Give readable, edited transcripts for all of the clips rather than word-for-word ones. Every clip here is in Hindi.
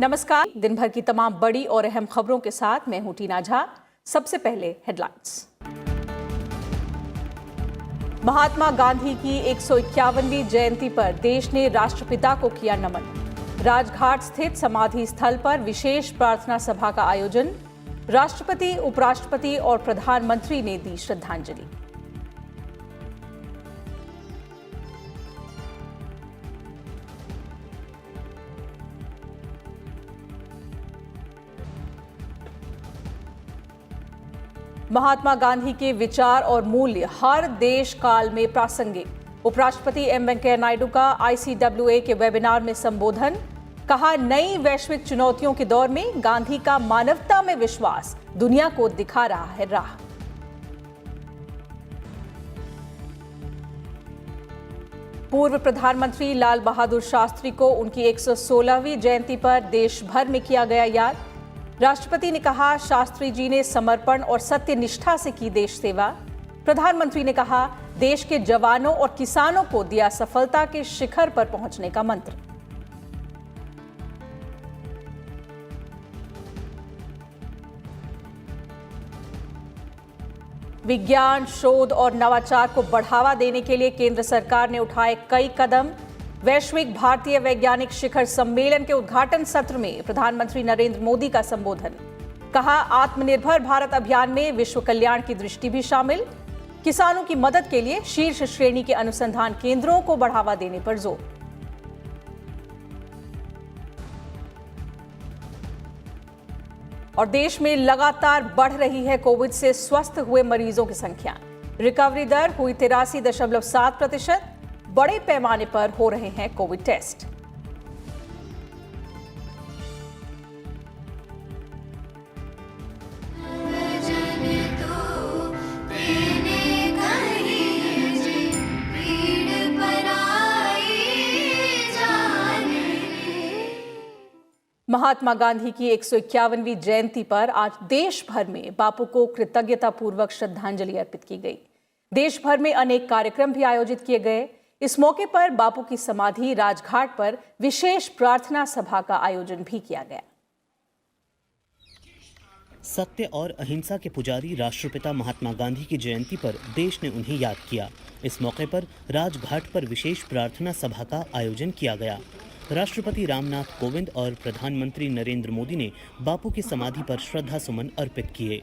नमस्कार। दिन भर की तमाम बड़ी और अहम खबरों के साथ मैं हूं टीना झा। सबसे पहले हेडलाइंस। महात्मा गांधी की 151वीं जयंती पर देश ने राष्ट्रपिता को किया नमन। राजघाट स्थित समाधि स्थल पर विशेष प्रार्थना सभा का आयोजन। राष्ट्रपति, उपराष्ट्रपति और प्रधानमंत्री ने दी श्रद्धांजलि। महात्मा गांधी के विचार और मूल्य हर देश काल में प्रासंगिक। उपराष्ट्रपति एम वेंकैया नायडू का ICWA के वेबिनार में संबोधन। कहा, नई वैश्विक चुनौतियों के दौर में गांधी का मानवता में विश्वास दुनिया को दिखा रहा है राह। पूर्व प्रधानमंत्री लाल बहादुर शास्त्री को उनकी 116वीं जयंती पर देश भर में किया गया याद। राष्ट्रपति ने कहा, शास्त्री जी ने समर्पण और सत्यनिष्ठा से की देश सेवा। प्रधानमंत्री ने कहा, देश के जवानों और किसानों को दिया सफलता के शिखर पर पहुंचने का मंत्र। विज्ञान, शोध और नवाचार को बढ़ावा देने के लिए केंद्र सरकार ने उठाए कई कदम। वैश्विक भारतीय वैज्ञानिक शिखर सम्मेलन के उद्घाटन सत्र में प्रधानमंत्री नरेंद्र मोदी का संबोधन। कहा, आत्मनिर्भर भारत अभियान में विश्व कल्याण की दृष्टि भी शामिल। किसानों की मदद के लिए शीर्ष श्रेणी के अनुसंधान केंद्रों को बढ़ावा देने पर जोर। और देश में लगातार बढ़ रही है कोविड से स्वस्थ हुए मरीजों की संख्या। रिकवरी दर हुई 83.7%। बड़े पैमाने पर हो रहे हैं कोविड टेस्ट। महात्मा गांधी की 151वीं जयंती पर आज देश भर में बापू को कृतज्ञतापूर्वक श्रद्धांजलि अर्पित की गई। देश भर में अनेक कार्यक्रम भी आयोजित किए गए। इस मौके पर बापू की समाधि राजघाट पर विशेष प्रार्थना सभा का आयोजन भी किया गया। सत्य और अहिंसा के पुजारी राष्ट्रपिता महात्मा गांधी की जयंती पर देश ने उन्हें याद किया। इस मौके पर राजघाट पर विशेष प्रार्थना सभा का आयोजन किया गया। राष्ट्रपति रामनाथ कोविंद और प्रधानमंत्री नरेंद्र मोदी ने बापू की समाधि पर श्रद्धा सुमन अर्पित किए।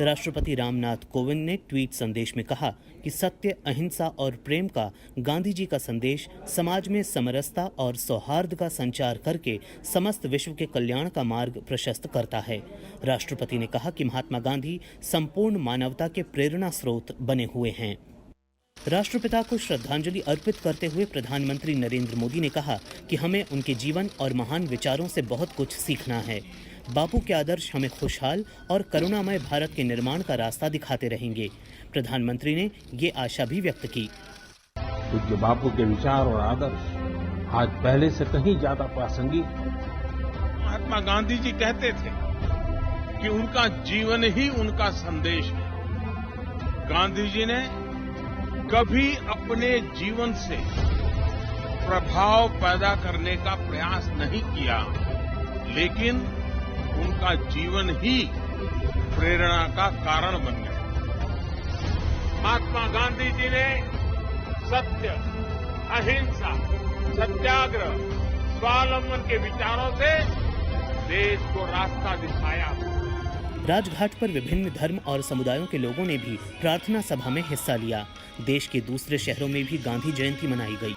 राष्ट्रपति रामनाथ कोविंद ने ट्वीट संदेश में कहा कि सत्य, अहिंसा और प्रेम का गांधी जी का संदेश समाज में समरसता और सौहार्द का संचार करके समस्त विश्व के कल्याण का मार्ग प्रशस्त करता है। राष्ट्रपति ने कहा कि महात्मा गांधी संपूर्ण मानवता के प्रेरणा स्रोत बने हुए हैं। राष्ट्रपिता को श्रद्धांजलि अर्पित करते हुए प्रधानमंत्री नरेंद्र मोदी ने कहा कि हमें उनके जीवन और महान विचारों से बहुत कुछ सीखना है। बापू के आदर्श हमें खुशहाल और करुणामय भारत के निर्माण का रास्ता दिखाते रहेंगे। प्रधानमंत्री ने ये आशा भी व्यक्त की। क्योंकि बापू के विचार और आदर्श आज पहले से कहीं ज्यादा प्रासंगिक है। महात्मा गांधी जी कहते थे कि उनका जीवन ही उनका संदेश है। गांधी जी ने कभी अपने जीवन से प्रभाव पैदा करने का प्रयास नहीं किया, लेकिन उनका जीवन ही प्रेरणा का कारण बन गया। महात्मा गांधी जी ने सत्य, अहिंसा, सत्याग्रह, स्वावलंबन के विचारों से देश को रास्ता दिखाया। राजघाट पर विभिन्न धर्म और समुदायों के लोगों ने भी प्रार्थना सभा में हिस्सा लिया। देश के दूसरे शहरों में भी गांधी जयंती मनाई गई।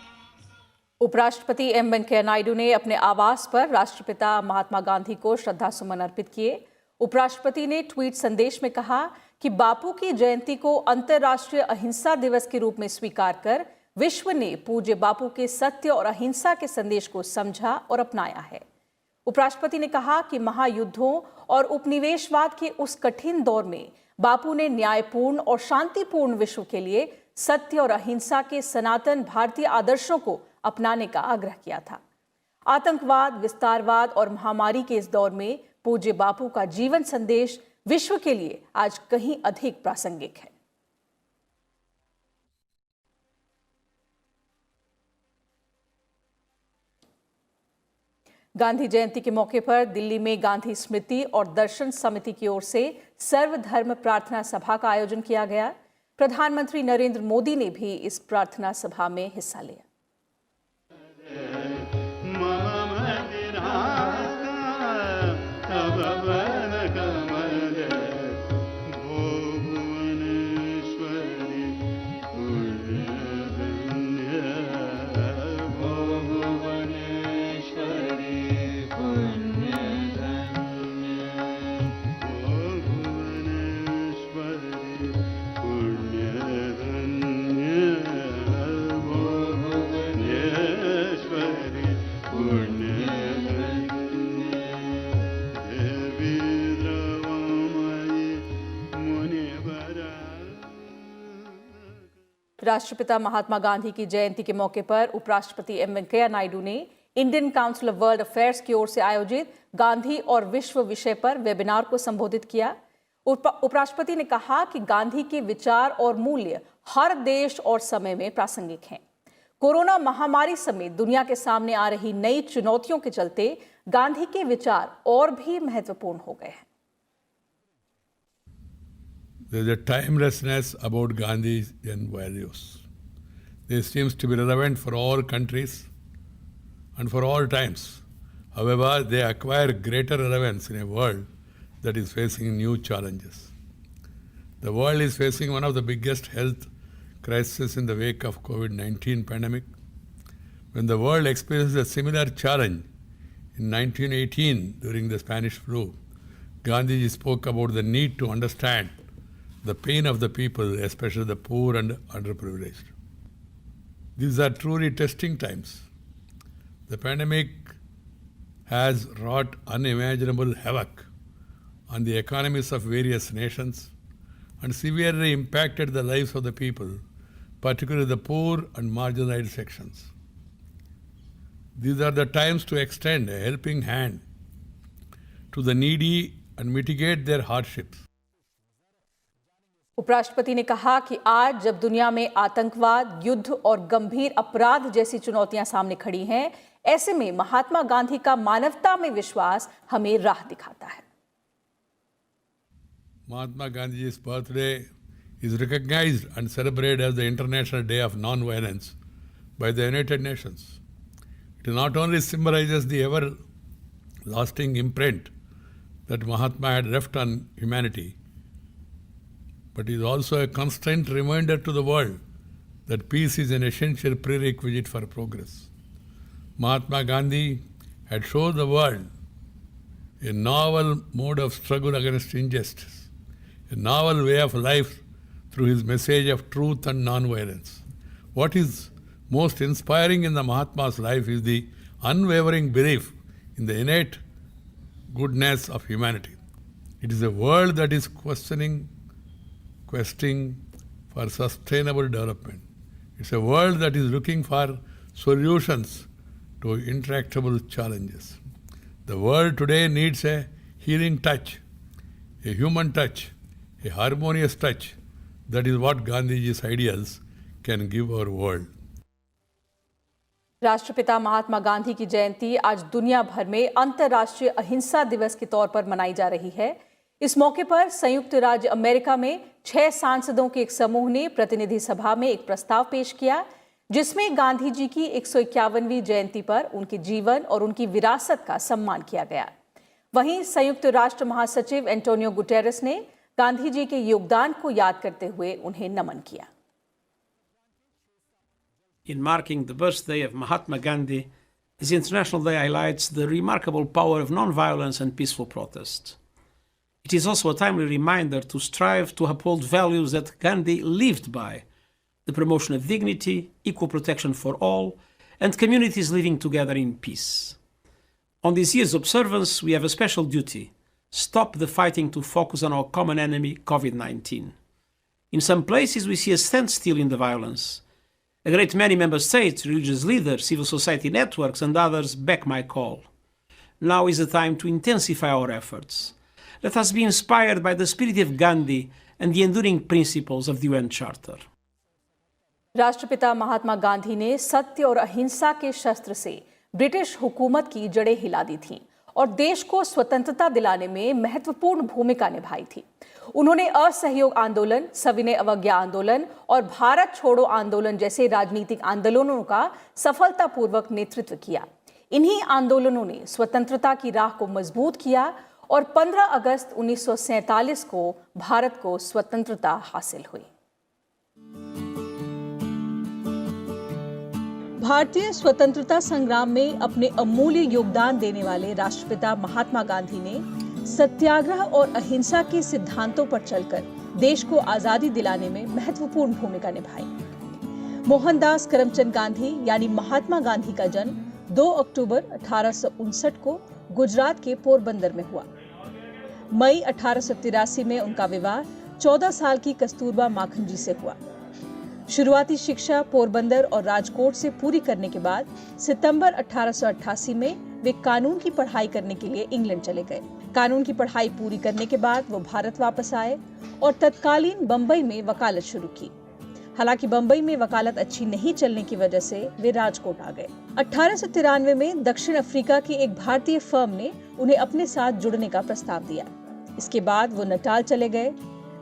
उपराष्ट्रपति एम वेंकैया नायडू ने अपने आवास पर राष्ट्रपिता महात्मा गांधी को श्रद्धा सुमन अर्पित किए। उपराष्ट्रपति ने ट्वीट संदेश में कहा कि बापू की जयंती को अंतर्राष्ट्रीय अहिंसा दिवस के रूप में स्वीकार कर विश्व ने पूज्य बापू के सत्य और अहिंसा के संदेश को समझा और अपनाया है। उपराष्ट्रपति ने कहा कि महायुद्धों और उपनिवेशवाद के उस कठिन दौर में बापू ने न्यायपूर्ण और शांतिपूर्ण विश्व के लिए सत्य और अहिंसा के सनातन भारतीय आदर्शों को अपनाने का आग्रह किया था। आतंकवाद, विस्तारवाद और महामारी के इस दौर में पूज्य बापू का जीवन संदेश विश्व के लिए आज कहीं अधिक प्रासंगिक है। गांधी जयंती के मौके पर दिल्ली में गांधी स्मृति और दर्शन समिति की ओर से सर्वधर्म प्रार्थना सभा का आयोजन किया गया। प्रधानमंत्री नरेंद्र मोदी ने भी इस प्रार्थना सभा में हिस्सा लिया। राष्ट्रपिता महात्मा गांधी की जयंती के मौके पर उपराष्ट्रपति एम वेंकैया नायडू ने Indian council of world affairs की ओर से आयोजित गांधी और विश्व विषय पर वेबिनार को संबोधित किया। उपराष्ट्रपति ने कहा कि गांधी के विचार और मूल्य हर देश और समय में प्रासंगिक हैं। कोरोना महामारी समेत दुनिया के सामने आ रही नई चुनौतियों के चलते गांधी के विचार और भी महत्वपूर्ण हो गए हैं। There is a timelessness about Gandhian values. This seems to be relevant for all countries and for all times. However, they acquire greater relevance in a world that is facing new challenges. The world is facing one of the biggest health crises in the wake of COVID-19 pandemic. When the world experienced a similar challenge in 1918 during the Spanish flu, Gandhiji spoke about the need to understand the pain of the people, especially the poor and underprivileged. These are truly testing times. The pandemic has wrought unimaginable havoc on the economies of various nations and severely impacted the lives of the people, particularly the poor and marginalized sections. These are the times to extend a helping hand to the needy and mitigate their hardships. उपराष्ट्रपति ने कहा कि आज जब दुनिया में आतंकवाद, युद्ध और गंभीर अपराध जैसी चुनौतियां सामने खड़ी हैं, ऐसे में महात्मा गांधी का मानवता में विश्वास हमें राह दिखाता है। Mahatma Gandhi's birthday is recognized and celebrated as the International Day of Non-Violence by the United Nations. It not only symbolizes the everlasting imprint that Mahatma had left on humanity, but is also a constant reminder to the world that peace is an essential prerequisite for progress. Mahatma Gandhi had shown the world a novel mode of struggle against injustice, a novel way of life through his message of truth and non-violence. What is most inspiring in the Mahatma's life is the unwavering belief in the innate goodness of humanity. It is a world that is questing for sustainable development. It's a world that is looking for solutions to intractable challenges. The world today needs a healing touch, a human touch, a harmonious touch. That is what Gandhiji's ideals can give our world. राष्ट्रपिता महात्मा गांधी की जयंती आज दुनिया भर में अंतर्राष्ट्रीय अहिंसा दिवस के तौर पर मनाई जा रही है। इस मौके पर संयुक्त राज्य अमेरिका में 6 सांसदों के एक समूह ने प्रतिनिधि सभा में एक प्रस्ताव पेश किया, जिसमें गांधी जी की 151वीं जयंती पर उनके जीवन और उनकी विरासत का सम्मान किया गया। वहीं संयुक्त राष्ट्र महासचिव एंटोनियो गुटेरेस ने गांधी जी के योगदान को याद करते हुए उन्हें नमन किया। In marking the birthday of Mahatma Gandhi, this International Day highlights the remarkable power of non-violence and peaceful protest. It is also a timely reminder to strive to uphold values that Gandhi lived by: the promotion of dignity, equal protection for all, and communities living together in peace. On this year's observance, we have a special duty: stop the fighting to focus on our common enemy, COVID-19. In some places, we see a standstill in the violence. A great many member states, religious leaders, civil society networks, and others back my call. Now is the time to intensify our efforts. Let us be inspired by the spirit of Gandhi and the enduring principles of the UN Charter. राष्ट्रपिता महात्मा गांधी ने सत्य और अहिंसा के शस्त्र से ब्रिटिश हुकूमत की जड़ें हिला दी थीं और देश को स्वतंत्रता दिलाने में महत्वपूर्ण भूमिका निभाई थी। उन्होंने असहयोग आंदोलन, सविनय अवज्ञा आंदोलन और भारत छोड़ो आंदोलन जैसे राजनीतिक आंदोलनों का सफलतापूर्वक नेतृत्व किया। इन्हीं आंदोलनों ने स्वतंत्रता की राह को मजबूत किया और 15 अगस्त 1947 को भारत को स्वतंत्रता हासिल हुई। भारतीय स्वतंत्रता संग्राम में अपने अमूल्य योगदान देने वाले राष्ट्रपिता महात्मा गांधी ने सत्याग्रह और अहिंसा के सिद्धांतों पर चलकर देश को आजादी दिलाने में महत्वपूर्ण भूमिका निभाई। मोहनदास करमचंद गांधी यानी महात्मा गांधी का जन्म 2 अक्टूबर 1859 को गुजरात के पोरबंदर में हुआ। मई 1883 में उनका विवाह 14 साल की कस्तूरबा माखन जी से हुआ। शुरुआती शिक्षा पोरबंदर और राजकोट से पूरी करने के बाद सितंबर 1888 में वे कानून की पढ़ाई करने के लिए इंग्लैंड चले गए। कानून की पढ़ाई पूरी करने के बाद वो भारत वापस आए और तत्कालीन बंबई में वकालत शुरू की। हालांकि बंबई में वकालत अच्छी नहीं चलने की वजह से वे राजकोट आ गए। 1893 में दक्षिण अफ्रीका की एक भारतीय फर्म ने उन्हें अपने साथ जुड़ने का प्रस्ताव दिया। इसके बाद वो नटाल चले गए।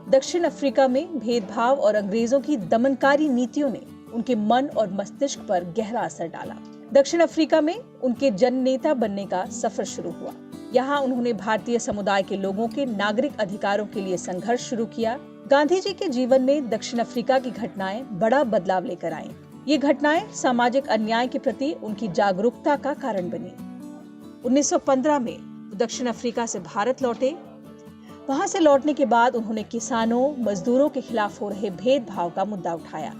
दक्षिण अफ्रीका में भेदभाव और अंग्रेजों की दमनकारी नीतियों ने उनके मन और मस्तिष्क पर गहरा असर डाला। दक्षिण अफ्रीका में उनके जननेता बनने का सफर शुरू हुआ। यहाँ उन्होंने भारतीय समुदाय के लोगों के नागरिक अधिकारों के लिए संघर्ष शुरू किया। गांधी जी के जीवन में दक्षिण अफ्रीका की घटनाएं बड़ा बदलाव लेकर आईं। ये घटनाएं सामाजिक अन्याय के प्रति उनकी जागरूकता का कारण बनी। 1915 में दक्षिण अफ्रीका से भारत लौटे। वहां से लौटने के बाद उन्होंने किसानों, मजदूरों के खिलाफ हो रहे भेदभाव का मुद्दा उठाया।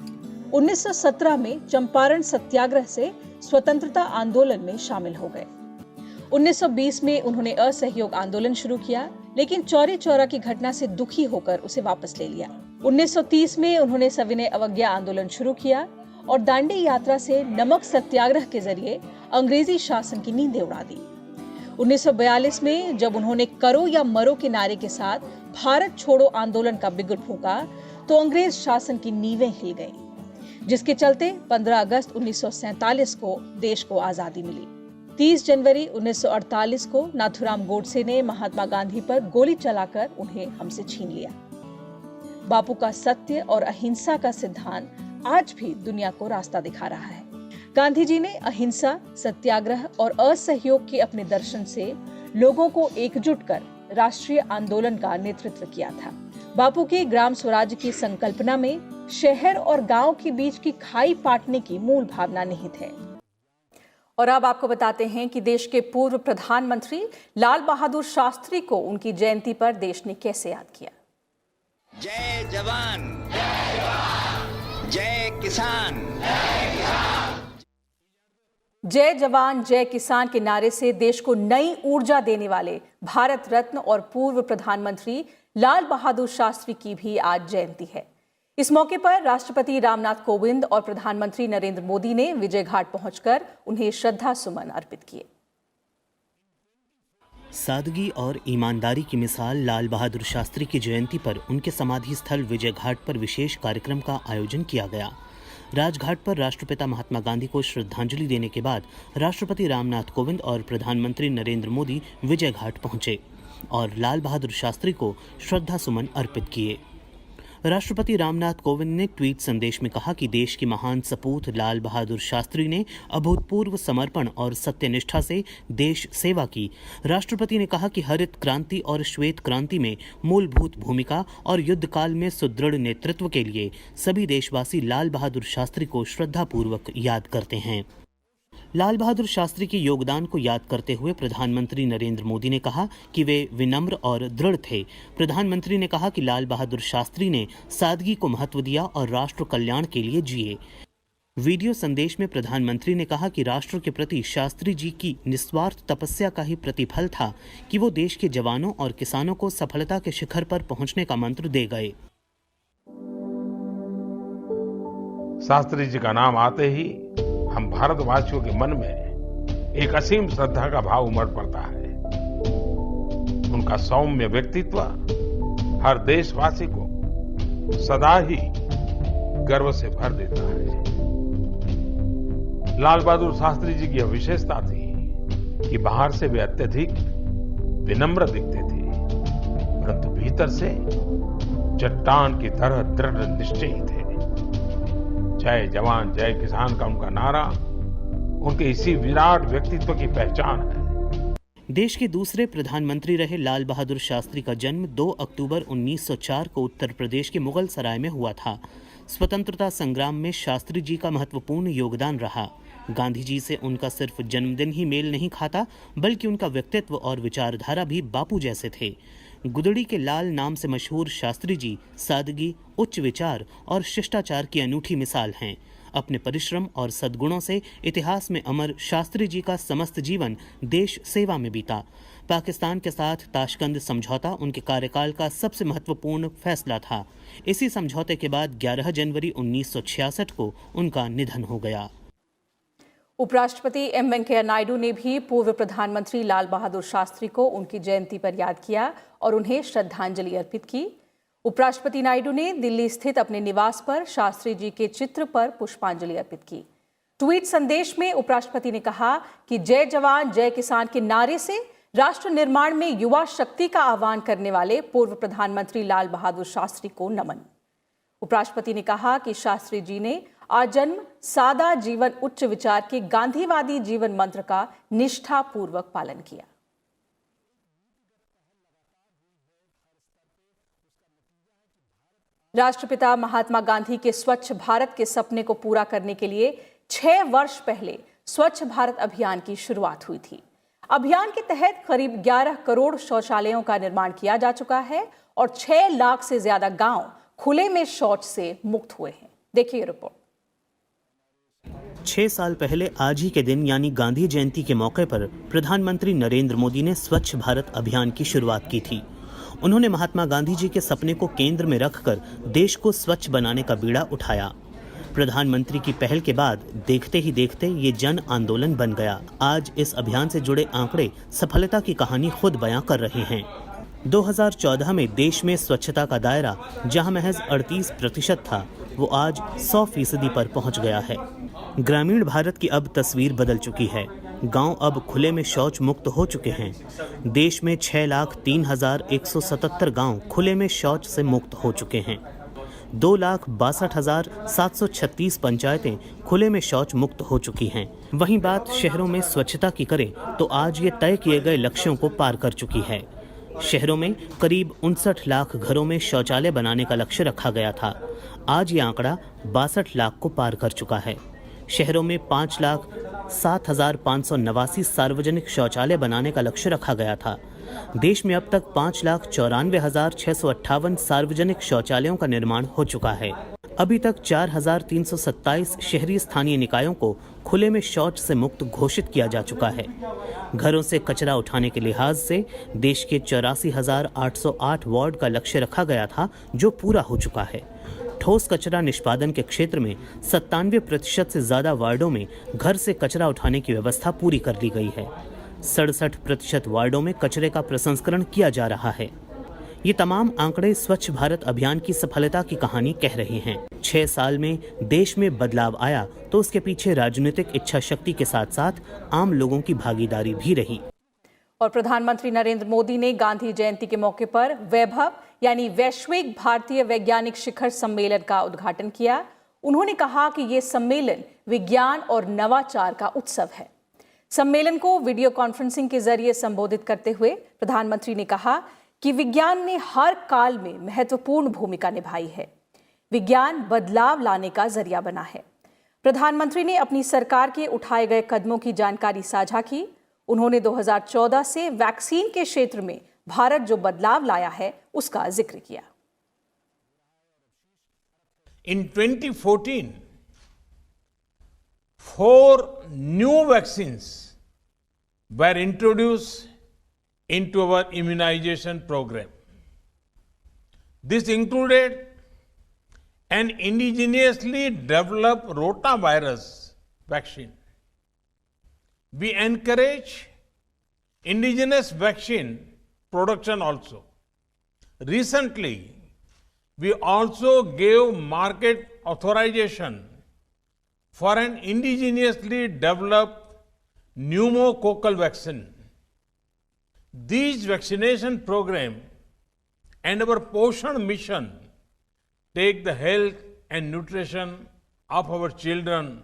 1917 में चंपारण सत्याग्रह से स्वतंत्रता आंदोलन में शामिल हो गए। 1920 में उन्होंने असहयोग आंदोलन शुरू किया, लेकिन चौरी चौरा की घटना से दुखी होकर उसे वापस ले लिया। 1930 में उन्होंने सविनय अवज्ञा आंदोलन शुरू किया और दांडी यात्रा से नमक सत्याग्रह के जरिए अंग्रेजी शासन की नींदें उड़ा दी। 1942 में जब उन्होंने करो या मरो के नारे के साथ भारत छोड़ो आंदोलन का बिगुल फूंका तो अंग्रेज शासन की नींवें हिल गईं, जिसके चलते 15 अगस्त 1947 को देश को आजादी मिली। 30 जनवरी 1948 को नाथूराम गोडसे ने महात्मा गांधी पर गोली चलाकर उन्हें हमसे छीन लिया। बापू का सत्य और अहिंसा का सिद्धांत आज भी दुनिया को रास्ता दिखा रहा है। गांधी जी ने अहिंसा, सत्याग्रह और असहयोग के अपने दर्शन से लोगों को एकजुट कर राष्ट्रीय आंदोलन का नेतृत्व किया था। बापू के ग्राम स्वराज की संकल्पना में शहर और गांव के बीच की खाई पाटने की मूल भावना निहित है। और अब आपको बताते हैं कि देश के पूर्व प्रधानमंत्री लाल बहादुर शास्त्री को उनकी जयंती पर देश ने कैसे याद किया। जय जवान, जय किसान। जय जवान जय किसान के नारे से देश को नई ऊर्जा देने वाले भारत रत्न और पूर्व प्रधानमंत्री लाल बहादुर शास्त्री की भी आज जयंती है। इस मौके पर राष्ट्रपति रामनाथ कोविंद और प्रधानमंत्री नरेंद्र मोदी ने विजय घाट पहुंचकर उन्हें श्रद्धा सुमन अर्पित किए। सादगी और ईमानदारी की मिसाल लाल बहादुर शास्त्री की जयंती पर उनके समाधि स्थल विजय घाट पर विशेष कार्यक्रम का आयोजन किया गया। राजघाट पर राष्ट्रपिता महात्मा गांधी को श्रद्धांजलि देने के बाद राष्ट्रपति रामनाथ कोविंद और प्रधानमंत्री नरेंद्र मोदी विजय घाट पहुंचे और लाल बहादुर शास्त्री को श्रद्धा सुमन अर्पित किए। राष्ट्रपति रामनाथ कोविंद ने ट्वीट संदेश में कहा कि देश की महान सपूत लाल बहादुर शास्त्री ने अभूतपूर्व समर्पण और सत्यनिष्ठा से देश सेवा की। राष्ट्रपति ने कहा कि हरित क्रांति और श्वेत क्रांति में मूलभूत भूमिका और युद्ध काल में सुदृढ़ नेतृत्व के लिए सभी देशवासी लाल बहादुर शास्त्री को श्रद्धापूर्वक याद करते हैं। लाल बहादुर शास्त्री के योगदान को याद करते हुए प्रधानमंत्री नरेंद्र मोदी ने कहा कि वे विनम्र और दृढ़ थे। प्रधानमंत्री ने कहा कि लाल बहादुर शास्त्री ने सादगी को महत्व दिया और राष्ट्र कल्याण के लिए जिए। वीडियो संदेश में प्रधानमंत्री ने कहा कि राष्ट्र के प्रति शास्त्री जी की निस्वार्थ तपस्या का ही प्रतिफल था कि वो देश के जवानों और किसानों को सफलता के शिखर पर पहुंचने का मंत्र दे गए। शास्त्री जी का नाम आते ही हम भारतवासियों के मन में एक असीम श्रद्धा का भाव उमड़ पड़ता है। उनका सौम्य व्यक्तित्व हर देशवासी को सदा ही गर्व से भर देता है। लाल बहादुर शास्त्री जी की यह विशेषता थी कि बाहर से वे अत्यधिक विनम्र दिखते थे, परंतु भीतर से चट्टान की तरह दृढ़ निश्चयी थे। जय जवान जय किसान का उनका नारा उनके इसी विराट व्यक्तित्व की पहचान है। देश के दूसरे प्रधानमंत्री रहे लाल बहादुर शास्त्री का जन्म 2 अक्टूबर 1904 को उत्तर प्रदेश के मुगल सराय में हुआ था। स्वतंत्रता संग्राम में शास्त्री जी का महत्वपूर्ण योगदान रहा। गांधी जी से उनका सिर्फ जन्मदिन ही मेल नहीं खाता, बल्कि उनका व्यक्तित्व और विचारधारा भी बापू जैसे थे। गुदड़ी के लाल नाम से मशहूर शास्त्री जी सादगी, उच्च विचार और शिष्टाचार की अनूठी मिसाल हैं। अपने परिश्रम और सद्गुणों से इतिहास में अमर शास्त्री जी का समस्त जीवन देश सेवा में बीता। पाकिस्तान के साथ ताशकंद समझौता उनके कार्यकाल का सबसे महत्वपूर्ण फैसला था। इसी समझौते के बाद 11 जनवरी 1966 को उनका निधन हो गया। उपराष्ट्रपति एम वेंकैया नायडू ने भी पूर्व प्रधानमंत्री लाल बहादुर शास्त्री को उनकी जयंती पर याद किया और उन्हें श्रद्धांजलि अर्पित की। उपराष्ट्रपति नायडू ने दिल्ली स्थित अपने निवास पर शास्त्री जी के चित्र पर पुष्पांजलि अर्पित की। ट्वीट संदेश में उपराष्ट्रपति ने कहा कि जय जवान जय किसान के नारे से राष्ट्र निर्माण में युवा शक्ति का आह्वान करने वाले पूर्व प्रधानमंत्री लाल बहादुर शास्त्री को नमन। उपराष्ट्रपति ने कहा कि शास्त्री जी ने आजन्म सादा जीवन उच्च विचार के गांधीवादी जीवन मंत्र का निष्ठापूर्वक पालन किया। राष्ट्रपिता महात्मा गांधी के स्वच्छ भारत के सपने को पूरा करने के लिए 6 वर्ष पहले स्वच्छ भारत अभियान की शुरुआत हुई थी। अभियान के तहत करीब 11 करोड़ शौचालयों का निर्माण किया जा चुका है और 6 लाख से ज्यादा गांव खुले में शौच से मुक्त हुए हैं। देखिए रिपोर्ट। 6 साल पहले आज ही के दिन यानी गांधी जयंती के मौके पर प्रधानमंत्री नरेंद्र मोदी ने स्वच्छ भारत अभियान की शुरुआत की थी। उन्होंने महात्मा गांधी जी के सपने को केंद्र में रखकर देश को स्वच्छ बनाने का बीड़ा उठाया। प्रधानमंत्री की पहल के बाद देखते ही देखते ये जन आंदोलन बन गया। आज इस अभियान से जुड़े आंकड़े सफलता की कहानी खुद बयां कर रहे हैं। 2014 में देश में स्वच्छता का दायरा जहां महज 38% था, वो आज 100% पर पहुंच गया है। ग्रामीण भारत की अब तस्वीर बदल चुकी है। गांव अब खुले में शौच मुक्त हो चुके हैं। देश में 6,03,177 गांव खुले में शौच से मुक्त हो चुके हैं। 2,62,736 पंचायतें खुले में शौच मुक्त हो चुकी हैं। वहीं बात शहरों में स्वच्छता की करें तो आज ये तय किए गए लक्ष्यों को पार कर चुकी है। शहरों में करीब 59 लाख घरों में शौचालय बनाने का लक्ष्य रखा गया था। आज ये आंकड़ा 62 लाख को पार कर चुका है। शहरों में 5,07,589 सार्वजनिक शौचालय बनाने का लक्ष्य रखा गया था। देश में अब तक 5,94,658 सार्वजनिक शौचालयों का निर्माण हो चुका है। अभी तक 4,327 शहरी स्थानीय निकायों को खुले में शौच से मुक्त घोषित किया जा चुका है। घरों से कचरा उठाने के लिहाज से देश के 84,808 वार्ड का लक्ष्य रखा गया था, जो पूरा हो चुका है। ठोस कचरा निष्पादन के क्षेत्र में 97% से ज्यादा वार्डों में घर से कचरा उठाने की व्यवस्था पूरी कर ली गई है। 67% वार्डों में कचरे का प्रसंस्करण किया जा रहा है। ये तमाम आंकड़े स्वच्छ भारत अभियान की सफलता की कहानी कह रहे हैं। 6 साल में देश में बदलाव आया तो उसके पीछे राजनीतिक इच्छा शक्ति के साथ साथ आम लोगों की भागीदारी भी रही। और प्रधानमंत्री नरेंद्र मोदी ने गांधी जयंती के मौके पर वैभव यानी वैश्विक भारतीय वैज्ञानिक शिखर सम्मेलन का उद्घाटन किया। उन्होंने कहा कि ये सम्मेलन विज्ञान और नवाचार का उत्सव है। सम्मेलन को वीडियो कॉन्फ्रेंसिंग के जरिए संबोधित करते हुए प्रधानमंत्री ने कहा कि विज्ञान ने हर काल में महत्वपूर्ण भूमिका निभाई है। विज्ञान बदलाव लाने का जरिया बना है। प्रधानमंत्री ने अपनी सरकार के उठाए गए कदमों की जानकारी साझा की। उन्होंने 2014 से वैक्सीन के क्षेत्र में भारत जो बदलाव लाया है उसका जिक्र किया। In 2014, 4 new vaccines were introduced into our immunization program. This included an indigenously developed rotavirus vaccine. We encourage indigenous vaccine production also. Recently, we also gave market authorization for an indigenously developed pneumococcal vaccine. These vaccination program and our Poshan mission take the health and nutrition of our children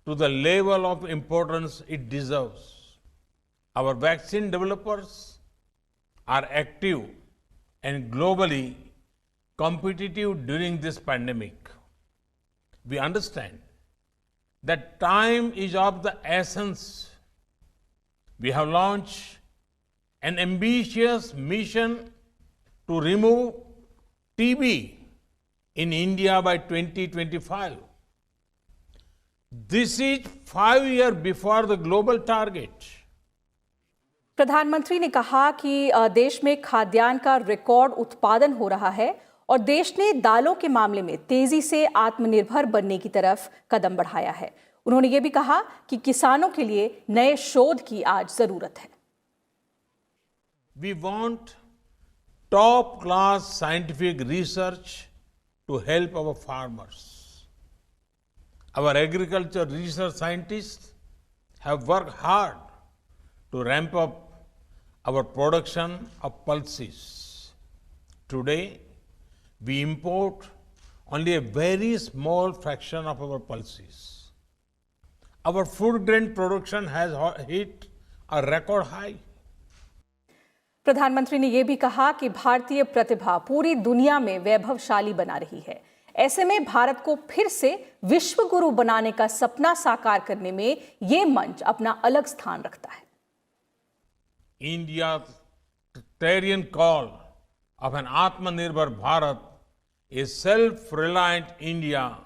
to the level of importance it deserves. Our vaccine developers are active and globally competitive during this pandemic. We understand that time is of the essence. We have launched an ambitious mission to remove TB in India by 2025. This is 5 years before the global target. प्रधानमंत्री ने कहा कि देश में खाद्यान्न का रिकॉर्ड उत्पादन हो रहा है और देश ने दालों के मामले में तेजी से आत्मनिर्भर बनने की तरफ कदम बढ़ाया है। उन्होंने ये भी कहा कि किसानों के लिए नए शोध की आज जरूरत है। We want top class scientific research to help our farmers. Our agriculture research scientists have worked hard to ramp up our production of pulses. Today, we import only a very small fraction of our pulses. Our food grain production has hit a record high. प्रधानमंत्री ने यह भी कहा कि भारतीय प्रतिभा पूरी दुनिया में वैभवशाली बना रही है। ऐसे में भारत को फिर से विश्व गुरु बनाने का सपना साकार करने में यह मंच अपना अलग स्थान रखता है। India's clarion call of an Atmanirbhar Bharat, a self-reliant India,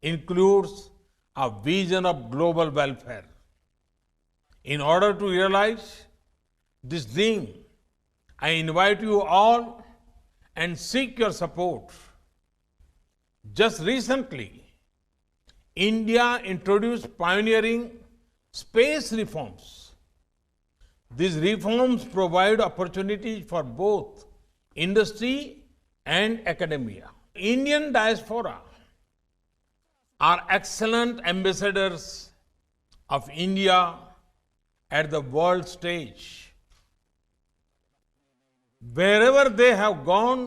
includes a vision of global welfare. In order to realize this dream, I invite you all and seek your support. Just recently, India introduced pioneering space reforms. These reforms provide opportunities for both industry and academia. Indian diaspora are excellent ambassadors of India at the world stage. Wherever they have gone,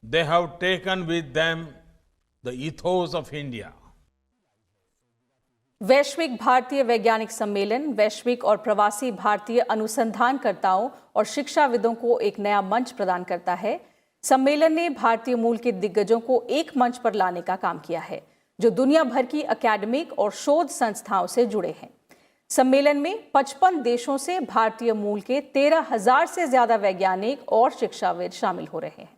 they have taken with them the ethos of India. वैश्विक भारतीय वैज्ञानिक सम्मेलन वैश्विक और प्रवासी भारतीय अनुसंधानकर्ताओं और शिक्षाविदों को एक नया मंच प्रदान करता है। सम्मेलन ने भारतीय मूल के दिग्गजों को एक मंच पर लाने का काम किया है, जो दुनिया भर की एकेडमिक और शोध संस्थाओं से जुड़े हैं। सम्मेलन में 55 देशों से भारतीय मूल के 13,000 से ज्यादा वैज्ञानिक और शिक्षाविद शामिल हो रहे हैं।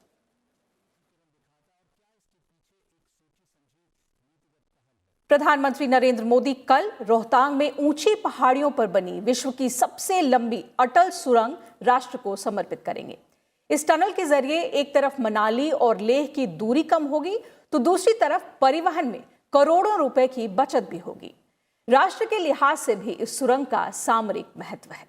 प्रधानमंत्री नरेंद्र मोदी कल रोहतांग में ऊंची पहाड़ियों पर बनी विश्व की सबसे लंबी अटल सुरंग राष्ट्र को समर्पित करेंगे। इस टनल के जरिए एक तरफ मनाली और लेह की दूरी कम होगी, तो दूसरी तरफ परिवहन में करोड़ों रुपए की बचत भी होगी। राष्ट्र के लिहाज से भी इस सुरंग का सामरिक महत्व है।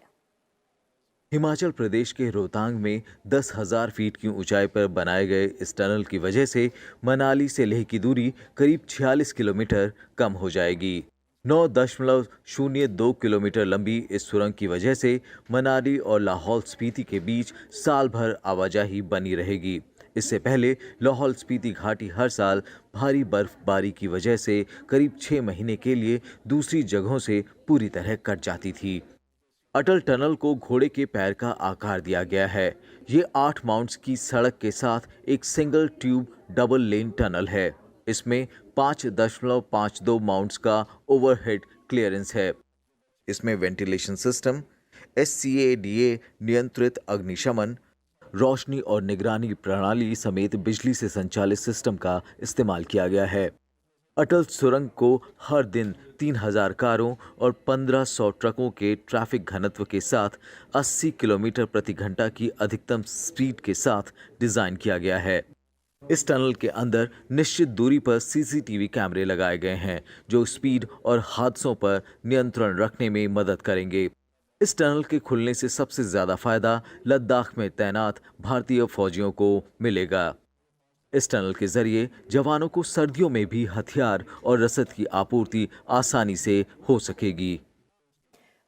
हिमाचल प्रदेश के रोहतांग में 10,000 फीट की ऊंचाई पर बनाए गए इस टनल की वजह से मनाली से लेह की दूरी करीब 46 किलोमीटर कम हो जाएगी। 9.02 किलोमीटर लंबी इस सुरंग की वजह से मनाली और लाहौल स्पीति के बीच साल भर आवाजाही बनी रहेगी। इससे पहले लाहौल स्पीति घाटी हर साल भारी बर्फबारी की वजह से करीब 6 महीने के लिए दूसरी जगहों से पूरी तरह कट जाती थी। अटल टनल को घोड़े के पैर का आकार दिया गया है। ये 8 माउंट्स की सड़क के साथ एक single tube double lane tunnel है। इसमें 5.52 माउंट्स का ओवरहेड क्लियरेंस है। इसमें वेंटिलेशन सिस्टम, SCADA नियंत्रित अग्निशमन, रोशनी और निगरानी प्रणाली समेत बिजली से संचालित सिस्टम का इस्तेमाल किया गया है। अटल सुरंग को हर दिन 3,000 कारों और 1,500 ट्रकों के ट्रैफिक घनत्व के साथ 80 किलोमीटर प्रति घंटा की अधिकतम स्पीड के साथ डिजाइन किया गया है। इस टनल के अंदर निश्चित दूरी पर CCTV कैमरे लगाए गए हैं, जो स्पीड और हादसों पर नियंत्रण रखने में मदद करेंगे। इस टनल के खुलने से सबसे ज्यादा फायदा लद्दाख में तैनात भारतीय फौजियों को मिलेगा। इस टनल के जरिए जवानों को सर्दियों में भी हथियार और रसद की आपूर्ति आसानी से हो सकेगी।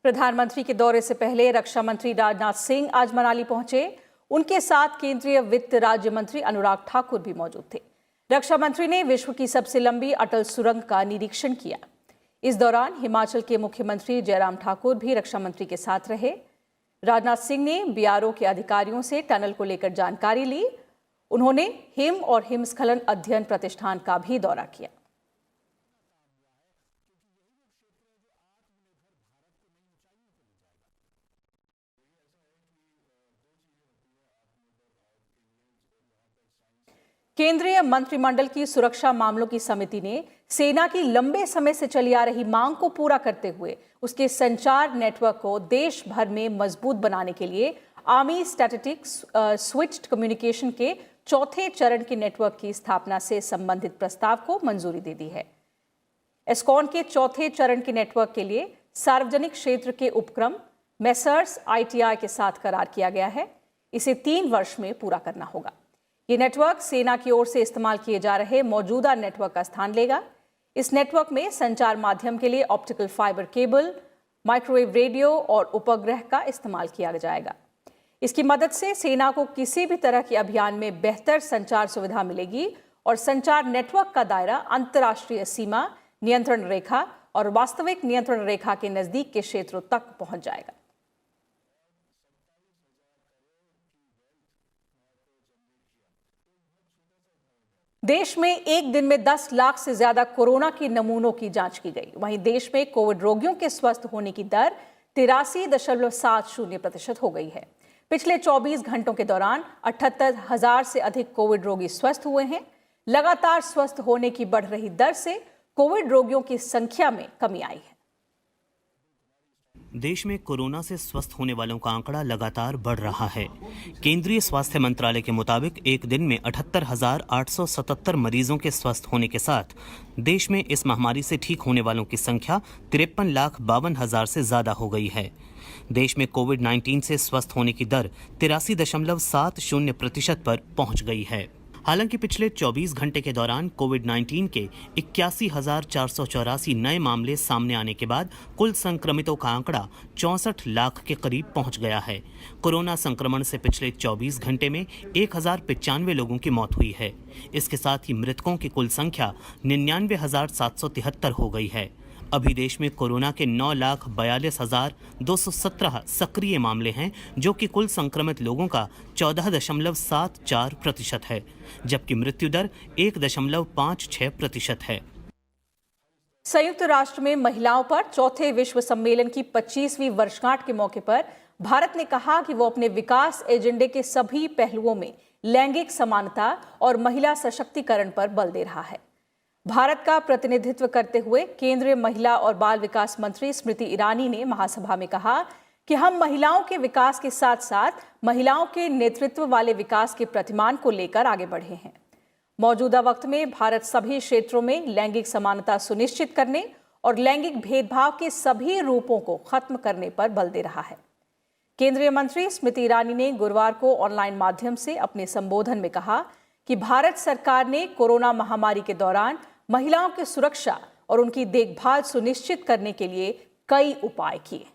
प्रधानमंत्री के दौरे से पहले रक्षा मंत्री राजनाथ सिंह आज मनाली पहुंचे। उनके साथ केंद्रीय वित्त राज्य मंत्री अनुराग ठाकुर भी मौजूद थे। रक्षा मंत्री ने विश्व की सबसे लंबी अटल सुरंग का निरीक्षण किया। इस दौरान हिमाचल के मुख्यमंत्री जयराम ठाकुर भी रक्षा मंत्री के साथ रहे। राजनाथ सिंह ने बीआरओ के अधिकारियों से टनल को लेकर जानकारी ली। उन्होंने हिम और हिमस्खलन अध्ययन प्रतिष्ठान का भी दौरा किया। केंद्रीय मंत्रिमंडल की सुरक्षा मामलों की समिति ने सेना की लंबे समय से चली आ रही मांग को पूरा करते हुए उसके संचार नेटवर्क को देश भर में मजबूत बनाने के लिए आर्मी स्ट्रैटेजिक स्विच्ड कम्युनिकेशन के चौथे चरण के नेटवर्क की स्थापना से संबंधित प्रस्ताव को मंजूरी दे दी है। एस्कॉन के चौथे चरण के नेटवर्क के लिए सार्वजनिक क्षेत्र के उपक्रम मेसर्स ITI के साथ करार किया गया है। इसे 3 वर्ष में पूरा करना होगा। ये नेटवर्क सेना की ओर से इस्तेमाल किए जा रहे मौजूदा नेटवर्क का स्थान लेगा। इस नेटवर्क में संचार माध्यम के लिए optical fibre cable, microwave radio और उपग्रह का इस्तेमाल किया जाएगा। इसकी मदद से सेना को किसी भी तरह के अभियान में बेहतर संचार सुविधा मिलेगी और संचार नेटवर्क का दायरा अंतर्राष्ट्रीय सीमा, नियंत्रण रेखा और वास्तविक नियंत्रण रेखा के नजदीक के क्षेत्रों तक पहुंच जाएगा। देश में एक दिन में 10 लाख से ज्यादा कोरोना के नमूनों की जांच की गई। वहीं देश में कोविड रोगियों के स्वस्थ होने की दर 83.70% हो गई है। पिछले 24 घंटों के दौरान 78,000 से अधिक कोविड रोगी स्वस्थ हुए हैं। लगातार स्वस्थ होने की बढ़ रही दर से कोविड रोगियों की संख्या में कमी आई है। देश में कोरोना से स्वस्थ होने वालों का आंकड़ा लगातार बढ़ रहा है। केंद्रीय स्वास्थ्य मंत्रालय के मुताबिक एक दिन में 78,877 मरीजों के स्वस्थ होने के साथ देश में इस महामारी से ठीक होने वालों की संख्या 53,52,000 से ज्यादा हो गई है। देश में कोविड-19 से स्वस्थ होने की दर 83.70% पर पहुंच गई है। हालांकि पिछले 24 घंटे के दौरान कोविड-19 के 81,484 नए मामले सामने आने के बाद कुल संक्रमितों का आंकड़ा 64 लाख के करीब पहुंच गया है। कोरोना संक्रमण से पिछले 24 घंटे में 1,095 लोगों की मौत हुई है। इसके साथ ही मृतकों की कुल संख्या 99,773 हो गई है। अभी देश में कोरोना के 9,42,217 सक्रिय मामले हैं, जो कि कुल संक्रमित लोगों का 14.74% है, जबकि मृत्यु दर 1.56% है। संयुक्त राष्ट्र में महिलाओं पर चौथे विश्व सम्मेलन की 25वीं वर्षगांठ के मौके पर भारत ने कहा कि वो अपने विकास एजेंडे के सभी पहलुओं में लैंगिक समानता और महिला सशक्तिकरण पर बल दे रहा है। भारत का प्रतिनिधित्व करते हुए केंद्रीय महिला और बाल विकास मंत्री स्मृति ईरानी ने महासभा में कहा कि हम महिलाओं के विकास के साथ साथ महिलाओं के नेतृत्व वाले विकास के प्रतिमान को लेकर आगे बढ़े हैं। मौजूदा वक्त में भारत सभी क्षेत्रों में लैंगिक समानता सुनिश्चित करने और लैंगिक भेदभाव के सभी रूपों को खत्म करने पर बल दे रहा है। केंद्रीय मंत्री स्मृति ईरानी ने गुरुवार को ऑनलाइन माध्यम से अपने संबोधन में कहा कि भारत सरकार ने कोरोना महामारी के दौरान महिलाओं की सुरक्षा और उनकी देखभाल सुनिश्चित करने के लिए कई उपाय किए।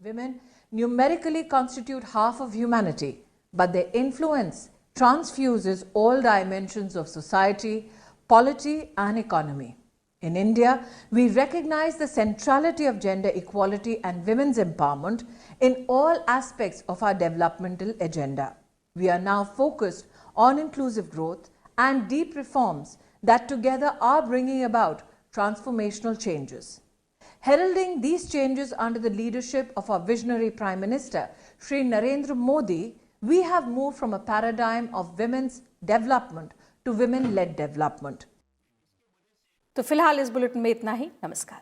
Women numerically constitute half of humanity, but their influence transfuses all dimensions of society, polity, and economy. In India, we recognize the centrality of gender equality and women's empowerment in all aspects of our developmental agenda. We are now focused on inclusive growth and deep reforms that together are bringing about transformational changes. Heralding these changes under the leadership of our visionary Prime Minister, Shri Narendra Modi, we have moved from a paradigm of women's development to women-led development. तो फिलहाल इस बुलेटिन में इतना ही। नमस्कार।